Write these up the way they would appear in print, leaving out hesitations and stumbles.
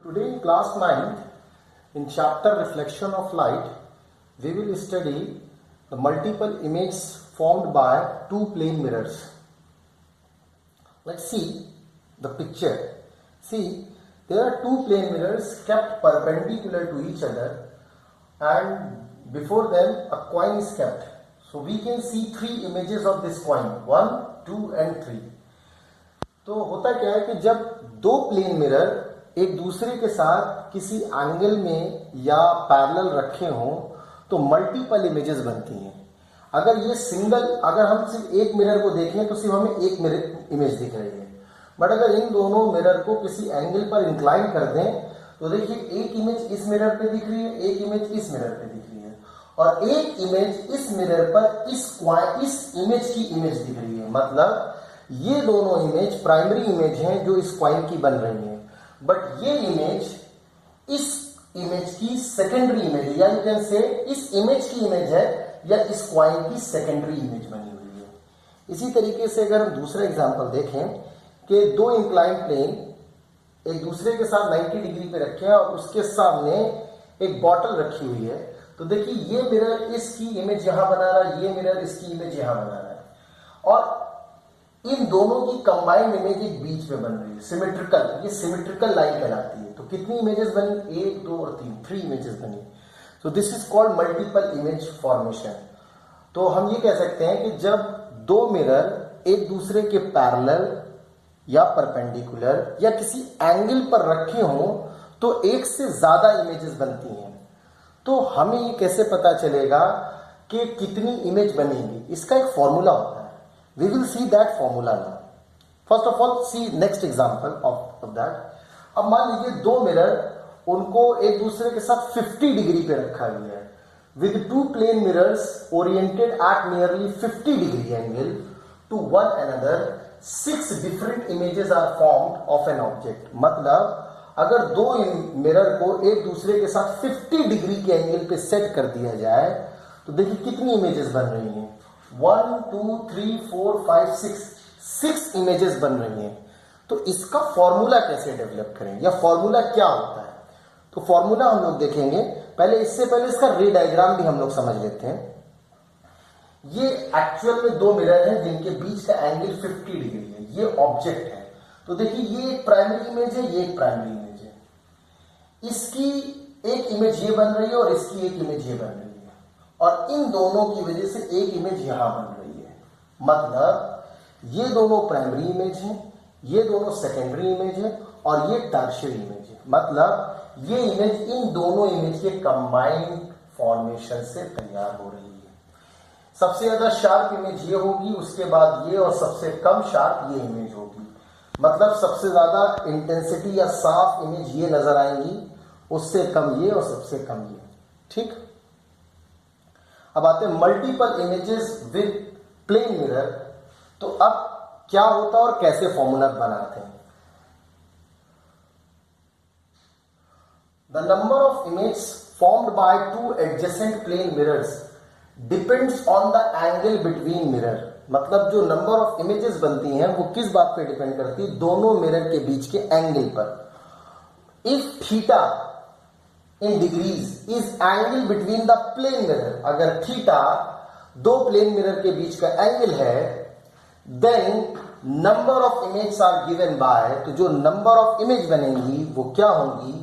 Today in class 9th, in chapter Reflection of Light, we will study the multiple images formed by two plane mirrors. Let's see the picture. See, there are two plane mirrors kept perpendicular to each other, and before them a coin is kept. So we can see three images of this coin, 1, 2 and 3. तो होता क्या है कि जब दो plane mirror एक दूसरे के साथ किसी एंगल में या पैरेलल रखे हों तो मल्टीपल इमेजेस बनती हैं. अगर हम सिर्फ एक मिरर को देखें तो सिर्फ हमें एक मिरर इमेज दिख रही है. बट अगर इन दोनों मिरर को किसी एंगल पर इंक्लाइन कर दें तो देखिए एक इमेज इस मिरर पे दिख रही है, एक इमेज इस मिरर पे दिख रही है और एक इमेज इस मिरर पर इस इमेज की इमेज दिख रही है. मतलब ये दोनों इमेज प्राइमरी इमेज हैं जो इस कॉइन की बन रही हैं, बट ये इमेज इस इमेज की सेकेंडरी इमेज है, या यू कैन से इस इमेज की इमेज है या इस कॉइन की सेकेंडरी इमेज बनी हुई है. इसी तरीके से अगर हम दूसरा एग्जांपल देखें कि दो इंक्लाइन प्लेन एक दूसरे के साथ 90 डिग्री पे रखे हैं और उसके सामने एक बॉटल रखी हुई है, तो देखिए ये मिरर इसकी इमेज यहां बना रहा है, ये मिरर इसकी इमेज यहां बना रहा है और इन दोनों की कंबाइंड इमेज एक बीच में बन रही है, सिमेट्रिकल. ये सिमेट्रिकल लाइन कहलाती है. तो कितनी इमेजेस बनी? 1, 2 और 3 इमेजेस बनी. So this is called multiple image formation. तो हम ये कह सकते हैं कि जब दो मिरर एक दूसरे के पैरेलल या परपेंडिकुलर या किसी एंगल पर रखे हों तो एक से ज्यादा इमेजेस बनती हैं. तो हमें ये कैसे पता चलेगा कि कितनी इमेज बनेगी? इसका एक फॉर्मूला होता है. We will see that formula now. First of all, see next example of that. अब मान लीजिए दो मिरर उनको एक दूसरे के साथ 50 डिग्री पे रखा गया है. With two plane mirrors oriented at nearly 50 degree angle to one another, 6 different images are formed of an object. मतलब अगर दो मिरर को एक दूसरे के साथ 50 डिग्री के एंगल पे सेट कर दिया जाए तो देखिए कितनी इमेजेस बन रही हैं. 1, 2, 3, 4, 5, 6 इमेजेस बन रही हैं. तो इसका फॉर्मूला कैसे डेवलप करें या फॉर्मूला क्या होता है? तो फॉर्मूला हम लोग देखेंगे. इससे पहले इसका रे डायग्राम भी हम लोग समझ लेते हैं. ये एक्चुअल में दो मिरर हैं जिनके बीच का एंगल 50 डिग्री है. ये ऑब्जेक्ट है. तो देखिए ये एक प्राइमरी इमेज है, ये एक प्राइमरी इमेज है. इसकी एक इमेज ये बन रही है और इसकी एक इमेज ये बन रही है और इन दोनों की वजह से एक इमेज यहां बन रही है. मतलब ये दोनों प्राइमरी इमेज हैं, ये दोनों सेकेंडरी इमेज है और ये टर्शियरी इमेज है. मतलब ये इमेज इन दोनों इमेज के कंबाइंड फॉर्मेशन से तैयार हो रही है. सबसे ज्यादा शार्प इमेज ये होगी, उसके बाद ये और सबसे कम शार्प ये इमेज होगी. मतलब सबसे ज्यादा इंटेंसिटी या साफ इमेज ये नजर आएंगी, उससे कम ये और सबसे कम ये. ठीक. अब आते हैं multiple images with plane mirror. तो अब क्या होता है और कैसे फॉर्मूला बनाते हैं? The number of image formed by two adjacent plane mirrors depends on the angle between mirror. मतलब जो नंबर ऑफ इमेजेस बनती हैं वो किस बात पे डिपेंड करती है? दोनों मिरर के बीच के एंगल पर. If theta in degrees is angle between the plane mirror. अगर थीटा दो प्लेन मिरर के बीच का एंगल है, then number of images are given by, तो जो नंबर ऑफ इमेज बनेंगी वो क्या होंगी?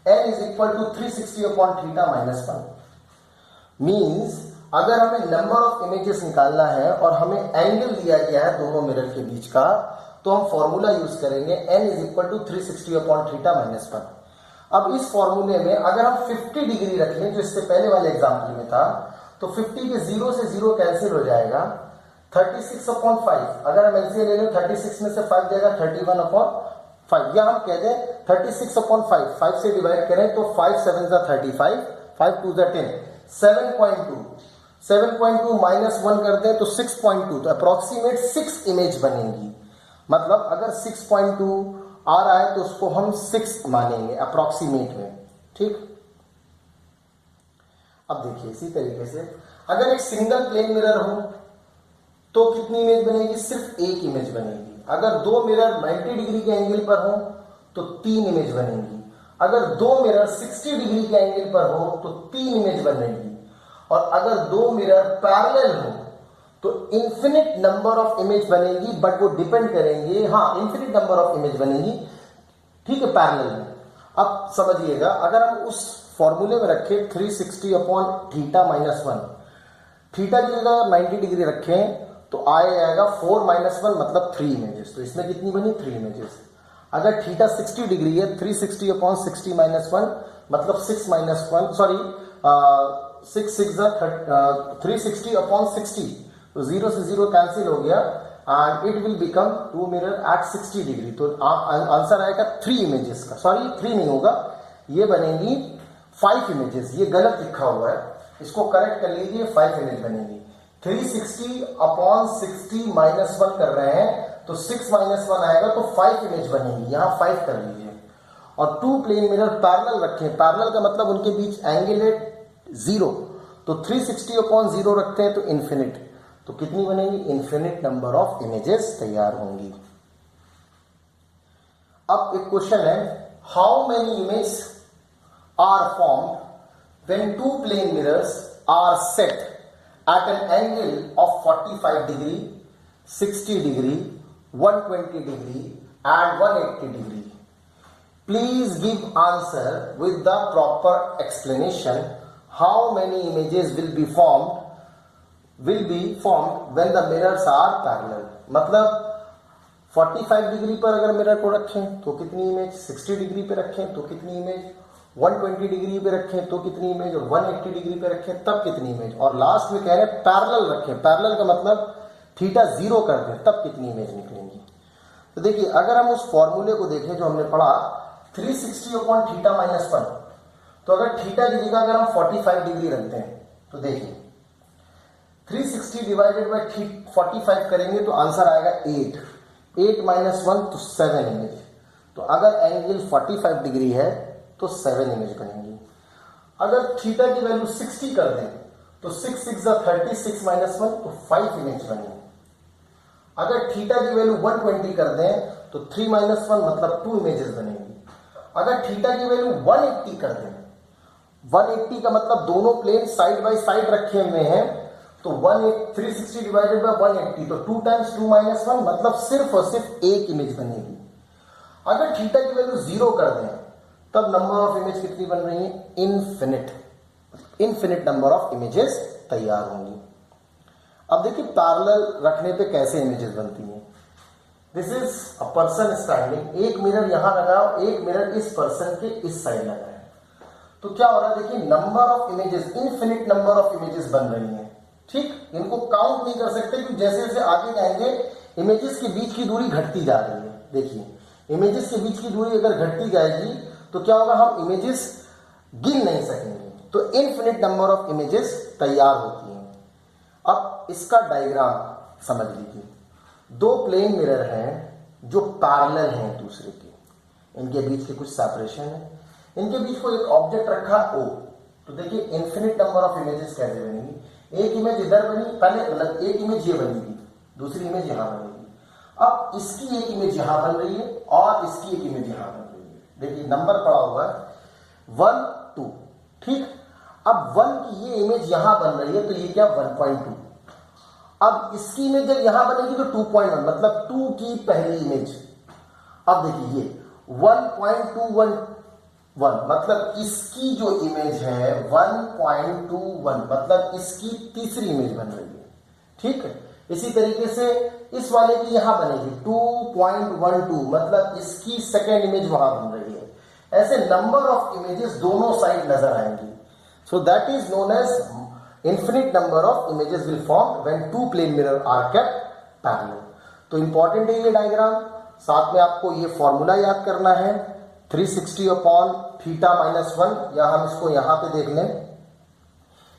n is equal to 360 upon theta minus 1. Means अगर हमें नंबर ऑफ इमेजेस निकालना है और हमें एंगल दिया गया है दोनों मिरर के बीच का, तो हम फॉर्मूला यूज करेंगे n is equal to 360 upon theta minus 1. अब इस फॉर्मूले में अगर हम 50 डिग्री रख लें जो इससे पहले वाले एग्जांपल में था, तो 50 के 0 से 0 कैंसिल हो जाएगा. 36/5 अगर हम एलसीएम ले लें 36 में से 5 जाएगा 31/5, या हम कह दें 36/5 5 से डिवाइड करें तो 5 7 जा 35, 5 2 जा 10, 7.2 माइनस 1 कर दें तो 6.2. तो अप्रोक्सीमेट 6 इमेज बनेंगी. मतलब अगर 6.2 आ रहा है तो उसको हम 6 मानेंगे अप्रोक्सीमेट में. ठीक. अब देखिए इसी तरीके से अगर एक सिंगल प्लेन मिरर हो तो कितनी इमेज बनेगी? सिर्फ एक इमेज बनेगी. अगर दो मिरर 90 डिग्री के एंगल पर हो तो 3 इमेज बनेंगी. अगर दो मिरर 60 डिग्री के एंगल पर हो तो 3 इमेज बनेगी, और अगर दो मिरर पैरेलल हो तो इंफिनिट नंबर ऑफ इमेज बनेगी, बट वो डिपेंड करेंगे, हाँ इंफिनिट नंबर ऑफ इमेज बनेगी, ठीक है, पैरेलल में। अब समझिएगा, अगर हम उस फॉर्मूले में रखें 360 अपॉन थीटा माइनस 1, थीटा की जगह 90 डिग्री रखें तो आएगा 4 माइनस 1 मतलब 3 इमेजेस। तो इसमें कितनी बनी? 3 इमेजेस। अगर थीटा 60 डिग्री है, 360 अपॉन 60 माइनस 1 मतलब 6 माइनस 1, सॉरी 360 अपॉन 60, तो 0 से 0 कैंसिल हो गया and it will become 2 mirror at 60 degree. तो आंसर आएगा 3 इमेजेस का, सॉरी 3 नहीं होगा, ये बनेगी 5 इमेजेस। ये गलत लिखा हुआ है, इसको करेक्ट कर लीजिए, 5 इमेज बनेगी। 360 अपॉन 60 माइनस 1 कर रहे हैं तो 6 माइनस 1 आएगा तो 5 इमेज बनेगी, यहां 5 कर लीजिए। और 2 प्लेन मिरर पैरेलल रखें, पैरेलल का मतलब उनके बीच एंगल है 0, तो 360 अपॉन 0 रखते हैं तो इन्फिनिट, तो कितनी बनेगी? इन्फिनिट नंबर ऑफ इमेजेस तैयार होंगी। अब एक क्वेश्चन है, how many image are formed when 2 plane mirrors are set at an angle of 45 degree, 60 degree, 120 degree and 180 degree. Please give answer with the proper explanation. How many images will be formed when the mirrors are parallel. मतलब 45 degree पर अगर mirror को रखें तो कितनी image, 60 degree पे रखें तो कितनी इमेज, 120 डिग्री पे रखें तो कितनी इमेज, और 180 डिग्री पे रखें तब कितनी इमेज, और लास्ट में कह रहे हैं पैरेलल रखें, पैरेलल का मतलब थीटा 0 कर दें तब कितनी इमेज निकलेंगी। तो देखिए, अगर हम उस फॉर्मूले को देखें जो हमने पढ़ा 360 अपॉन थीटा माइनस 1, तो अगर थीटा की जगह अगर हम 45 डिग्री रखते हैं तो देखिए 360 डिवाइडेड बाई 45 करेंगे तो आंसर आएगा 8 माइनस 1 तो 7 इमेज। तो अगर एंगल 45 डिग्री है तो 7 इमेज बनेंगी। अगर थीटा की वैल्यू 60 कर दें तो 6 6 36 माइनस 1 तो 5 इमेज बनेंगी। अगर थीटा की वैल्यू 120 कर दें तो 3 माइनस 1 मतलब 2 इमेजेस बनेंगी। अगर थीटा की वैल्यू 180 कर दें, 180 का मतलब दोनों प्लेन साइड बाय साइड रखे हुए हैं, तो 360 डिवाइडेड बाय 180 तो 2 टाइम्स 2 माइनस 1 मतलब सिर्फ और सिर्फ 1 इमेज बनेगी। अगर थीटा की वैल्यू 0 कर दें तब नंबर ऑफ इमेज कितनी बन रही है? इनफिनिट नंबर ऑफ इमेजेस तैयार होंगी। अब देखिए पैरेलल रखने पे कैसे इमेजेस बनती हैं। This is a person standing, एक मिरर यहां लगाओ, एक मिरर इस पर्सन के इस साइड लगाए, तो क्या हो रहा है? देखिए number of images, infinite number of images बन रही हैं, ठीक, इनको काउंट नहीं कर सकते क्योंकि जैसे जैसे आगे जाएंगे इमेजेस के बीच की दूरी घटती जा रही है। देखिए इमेजेस के बीच की दूरी अगर घटती जाएगी तो क्या होगा? हम इमेजेस गिन नहीं सकेंगे, तो इनफिनिट नंबर ऑफ इमेजेस तैयार होती हैं। अब इसका डायग्राम समझ लीजिए, दो प्लेन मिरर हैं जो पैरेलल हैं दूसरे के, इनके बीच के कुछ सेपरेशन है, इनके बीच को एक ऑब्जेक्ट रखा O, तो देखिए इनफिनिट नंबर ऑफ इमेजेस कैसे बनेंगी। एक इमेज इधर बनी, पहले मतलब एक इमेज ये बनेगी, दूसरी इमेज यहां बनेगी। अब इसकी एक इमेज यहां बन रही है और इसकी एक इमेज यहां बन रही है। देखिए नंबर पड़ा हुआ है 1 2, ठीक। अब 1 की ये इमेज यहां बन रही है तो ये क्या 1.2। अब इसकी इमेज जब यहां बनेगी तो 2.1 मतलब 2 की पहली इमेज। अब देखिए ये 1.211 मतलब इसकी जो इमेज है 1.21 मतलब इसकी तीसरी इमेज बन रही है, ठीक है। इसी तरीके से इस वाले की यहां बनेगी 2.12 मतलब इसकी सेकेंड इमेज वहां बन रही है। ऐसे नंबर ऑफ इमेजेस दोनों साइड नजर आएंगी। So that is known as infinite number of images will form when 2 plane mirror are kept parallel. तो इंपॉर्टेंट है ये डायग्राम, साथ में आपको ये फॉर्मूला याद करना है 360 अपॉन थीटा माइनस 1, या हम इसको यहां पे देख लें,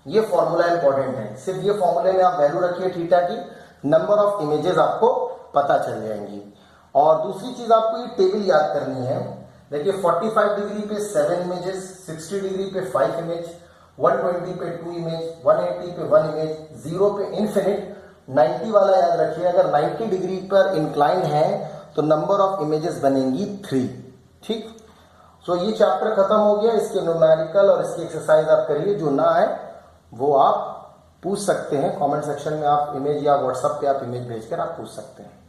ये फॉर्मूला इंपॉर्टेंट है। सिर्फ ये फॉर्मूले में आप वैल्यू रखिए थीटा की, नंबर ऑफ इमेजेस आपको पता चल जाएंगी। और दूसरी चीज आपको ये टेबल याद करनी है। देखिए 45 डिग्री पे 7 इमेजेस, 60 डिग्री पे 5 इमेज, 120 पे 2 इमेज, 180 पे 1 इमेज, 0 पे इनफिनिट, 90 वाला याद रखिए, अगर 90 डिग्री पर इंक्लाइन है तो नंबर ऑफ इमेजेस बनेंगी 3, ठीक। सो ये चैप्टर खत्म हो गया। इसके न्यूमेरिकल और इसकी एक्सरसाइज आप करिए, जो ना है वो आप पूछ सकते हैं कमेंट सेक्शन में। आप इमेज या व्हाट्सएप पे आप इमेज भेजकर आप पूछ सकते हैं।